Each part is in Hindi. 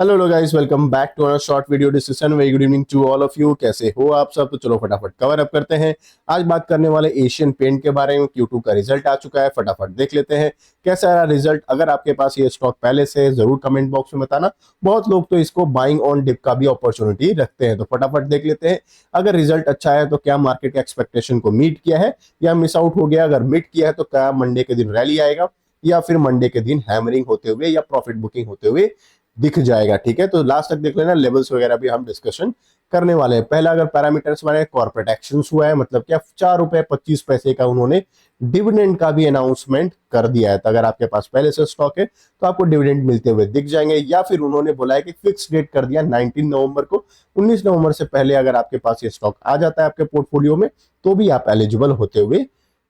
हेलो लो guys, welcome back to our short video discussion. Very good evening to all of you. कैसे हो आप सब? तो चलो फटाफट कवर अप करते हैं। आज बात करने वाले एशियन पेंट के बारे में। Q2 का रिजल्ट आ चुका है, फटाफट देख लेते हैं कैसा रहा रिजल्ट। अगर आपके पास ये स्टॉक पहले से है जरूर कमेंट बॉक्स में बताना। बहुत लोग तो इसको बाइंग ऑन डिप का भी अपॉर्चुनिटी रखते हैं, तो फटाफट देख लेते हैं। अगर रिजल्ट अच्छा है तो क्या मार्केट के एक्सपेक्टेशन को मीट किया है या मिस आउट हो गया? अगर मीट किया है तो क्या मंडे के दिन रैली आएगा या फिर मंडे के दिन हैमरिंग होते हुए या प्रॉफिट बुकिंग होते हुए दिख जाएगा। ठीक है, तो लास्ट तक देख लेना। लेवल्स वगैरह भी हम डिस्कशन करने वाले हैं। पहला अगर पैरामीटर्स वाले कॉर्पोरेट एक्शंस हुआ है, मतलब क्या 4 रुपए 25 पैसे का उन्होंने डिविडेंड का भी अनाउंसमेंट कर दिया है। तो अगर आपके पास पहले से स्टॉक है तो आपको डिविडेंड मिलते हुए दिख जाएंगे, या फिर उन्होंने बोला है कि फिक्स डेट कर दिया 19 नवंबर को। 19 नवंबर से पहले अगर आपके पास ये स्टॉक आ जाता है आपके पोर्टफोलियो में तो भी आप एलिजिबल होते हुए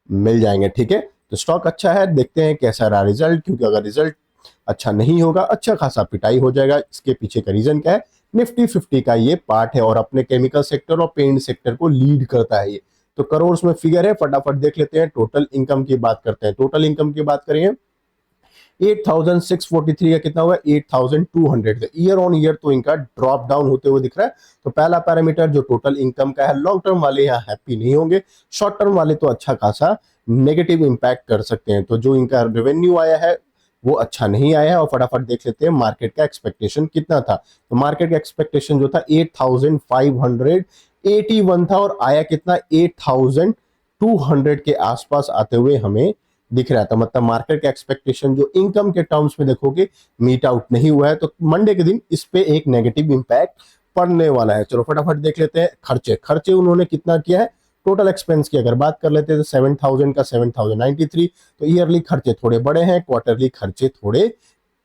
मिल जाएंगे। ठीक है, तो स्टॉक अच्छा है, देखते हैं कैसा रहा रिजल्ट। क्योंकि अगर रिजल्ट अच्छा नहीं होगा, अच्छा खासा पिटाई हो जाएगा। इसके पीछे का रीजन क्या है? निफ्टी 50 का ये पार्ट है और अपने केमिकल सेक्टर और पेंट सेक्टर को लीड करता है ये। तो करोड़ में फिगर है, फटाफट देख लेते हैं। टोटल इनकम की बात करते हैं। टोटल इनकम की बात करें 8643 का कितना होगा? 8200। ईयर ऑन ईयर तो इनका ड्रॉप डाउन होते हुए दिख रहा है। तो पहला पैरामीटर जो टोटल इनकम का है, लॉन्ग टर्म वाले यहाँ हैप्पी नहीं होंगे, शॉर्ट टर्म वाले तो अच्छा खासा नेगेटिव इंपैक्ट कर सकते हैं। तो जो इनका रेवेन्यू आया है वो अच्छा नहीं आया है। और फटाफट देख लेते हैं मार्केट का एक्सपेक्टेशन कितना था। तो मार्केट का एक्सपेक्टेशन जो था 8581 था और आया कितना? 8200 के आसपास आते हुए हमें दिख रहा था। मतलब मार्केट का एक्सपेक्टेशन जो इनकम के टर्म्स में देखोगे मीट आउट नहीं हुआ है। तो मंडे के दिन इस पे एक नेगेटिव इंपैक्ट पड़ने वाला है। चलो फटाफट देख लेते हैं। खर्चे खर्चे उन्होंने कितना किया है? टोटल एक्सपेंस की अगर बात कर लेते हैं तो 7000 का 7093। तो ईयरली खर्चे थोड़े बड़े हैं, क्वार्टरली खर्चे थोड़े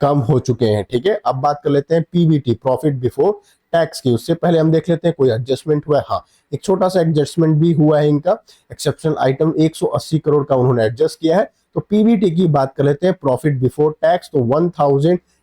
कम हो चुके हैं। ठीक है, अब बात कर लेते हैं पीबीटी, प्रॉफिट बिफोर टैक्स की। उससे पहले हम देख लेते हैं कोई एडजस्टमेंट हुआ है। हाँ, एक छोटा सा एडजस्टमेंट भी हुआ है इनका। एक्सेप्शनल आइटम 180 करोड़ का उन्होंने एडजस्ट किया है। तो पीबीटी की बात कर लेते हैं, प्रॉफिट बिफोर टैक्स। तो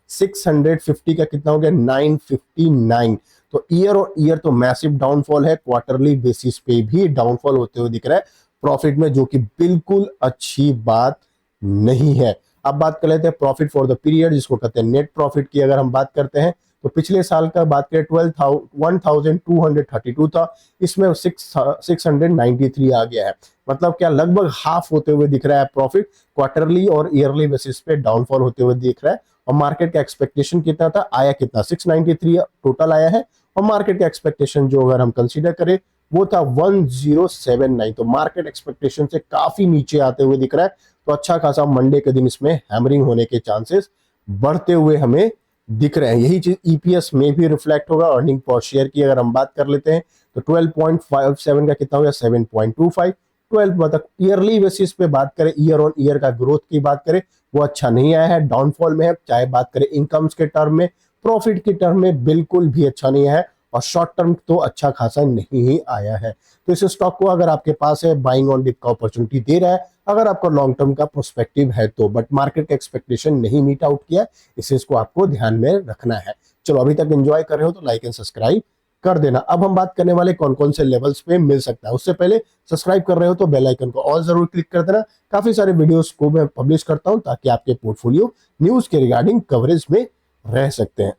1650 का कितना हो गया? 959। तो ईयर और ईयर तो मैसिव डाउनफॉल है, क्वार्टरली बेसिस पे भी डाउनफॉल होते हुए दिख रहा है प्रॉफिट में, जो कि बिल्कुल अच्छी बात नहीं है। अब बात कर लेते हैं प्रॉफिट फॉर द पीरियड, जिसको कहते हैं नेट प्रॉफिट की। अगर हम बात करते हैं तो पिछले साल का बात करें 1232 था, इसमें 693 आ गया है। मतलब क्या लगभग हाफ होते हुए दिख रहा है प्रॉफिट। क्वार्टरली और ईयरली बेसिस पे डाउनफॉल होते हुए दिख रहा है। और मार्केट का एक्सपेक्टेशन कितना था? आया कितना? 693 टोटल आया है। और मार्केट का एक्सपेक्टेशन जो अगर हम कंसीडर करें वो था 1079। तो मार्केट एक्सपेक्टेशन से काफी नीचे आते हुए दिख रहा है। तो अच्छा खासा मंडे के दिन इसमें हैमरिंग होने के चांसेस बढ़ते हुए हमें दिख रहे हैं। यही चीज ईपीएस में भी रिफ्लेक्ट होगा। अर्निंग पर शेयर की अगर हम बात कर लेते हैं तो 12.57 का कितना हो गया? 7.25। 12 मतलब ईयरली बेसिस पे बात करें, ईयर ऑन ईयर का ग्रोथ की बात करें, वो अच्छा नहीं आया है, डाउनफॉल में है। चाहे बात करें इनकम्स के टर्म में, प्रॉफिट के टर्म में बिल्कुल भी अच्छा नहीं है। और शॉर्ट टर्म तो अच्छा खासा नहीं ही आया है। तो इस स्टॉक को अगर आपके पास है, बाइंग ऑन डिप का अपॉर्चुनिटी दे रहा है अगर आपको लॉन्ग टर्म का प्रोस्पेक्टिव है तो। बट मार्केट का एक्सपेक्टेशन नहीं मीट आउट किया, इसको आपको ध्यान में रखना है। चलो, अभी तक एंजॉय कर रहे हो तो लाइक एंड सब्सक्राइब कर देना। अब हम बात करने वाले कौन कौन से लेवल्स पे मिल सकता है। उससे पहले सब्सक्राइब कर रहे हो तो बेल आइकन को ऑल जरूर क्लिक कर देना। काफी सारे वीडियोस को मैं पब्लिश करता हूं ताकि आपके पोर्टफोलियो न्यूज के रिगार्डिंग कवरेज में रह सकते हैं।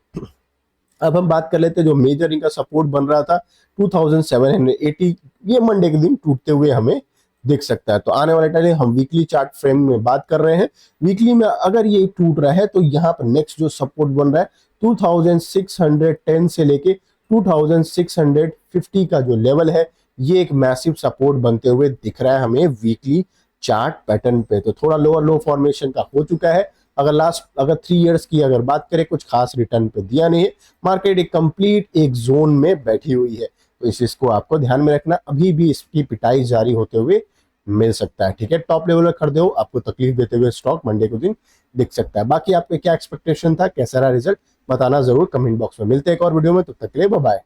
अब हम बात कर लेते हैं जो मेजर इनका सपोर्ट बन रहा था 2780, ये मंडे के दिन टूटते हुए हमें दिख सकता है। तो आने वाले टाइम हम वीकली चार्ट फ्रेम में बात कर रहे हैं। वीकली में अगर ये टूट रहा है तो यहाँ पर नेक्स्ट जो सपोर्ट बन रहा है 2610 से लेके 2650 का जो लेवल है, ये एक मैसिव सपोर्ट बनते हुए दिख रहा है हमें वीकली चार्ट पैटर्न पे। तो थोड़ा लोअर लो फॉर्मेशन का हो चुका है। अगर 3 इयर्स की अगर बात करें, कुछ खास रिटर्न पे दिया नहीं है। मार्केट एक कंप्लीट एक जोन में बैठी हुई है। तो इस चीज को आपको ध्यान में रखना, अभी भी इसकी पिटाई जारी होते हुए मिल सकता है। ठीक है, टॉप लेवल में खरीदे हो, आपको तकलीफ देते हुए स्टॉक मंडे के दिन दिख सकता है। बाकी आपके क्या एक्सपेक्टेशन था, कैसा रहा रिजल्ट, बताना जरूर कमेंट बॉक्स में। मिलते हैं एक और वीडियो में, तब तक के लिए बाय बाय।